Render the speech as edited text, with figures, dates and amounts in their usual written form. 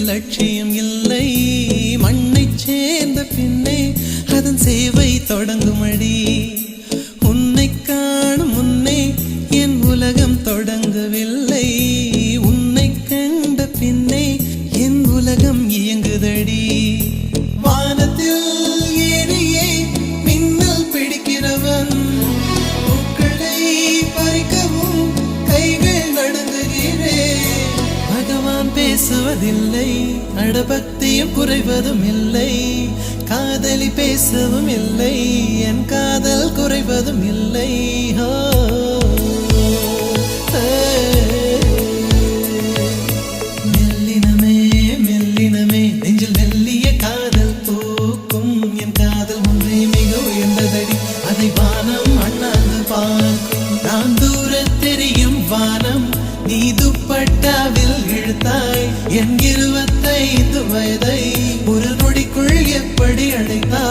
லட்சியம் இல்லை மண்ணை சேர்ந்த பின்னே அதன் சேவை தொடங்குமடி உன்னை காணும் முன்னே என் உலகம் தொடங்கவில்லை உன்னை கண்ட பின்னே என் உலகம் இயங்குதடி வானத்தில் ஏறியே மின்னல் பிடிக்கிறவன் பூக்களை பறிக்கவும் கைகள் நடுங்குகிறேன் பகவான் பேசுவதில்லை அடபக்தியும் குறைவதும் இல்லை காதலி பேசவும் இல்லை என் காதல் குறைவதும் இல்லை மெல்லினமே மெல்லினமே நெஞ்சில் மெல்லிய காதல் பூக்கும் என் காதல் ஒன்றே மிக உயர்ந்ததடி அதை வானம் அண்ணாந்து பார்க்கும் நான் தூர தெரியும் வானம் நீ துப்பட்டாவில் இழுத்தாய் என் 25 வயதை ஒரு நொடிக்குள் எப்படி அடைத்தாய்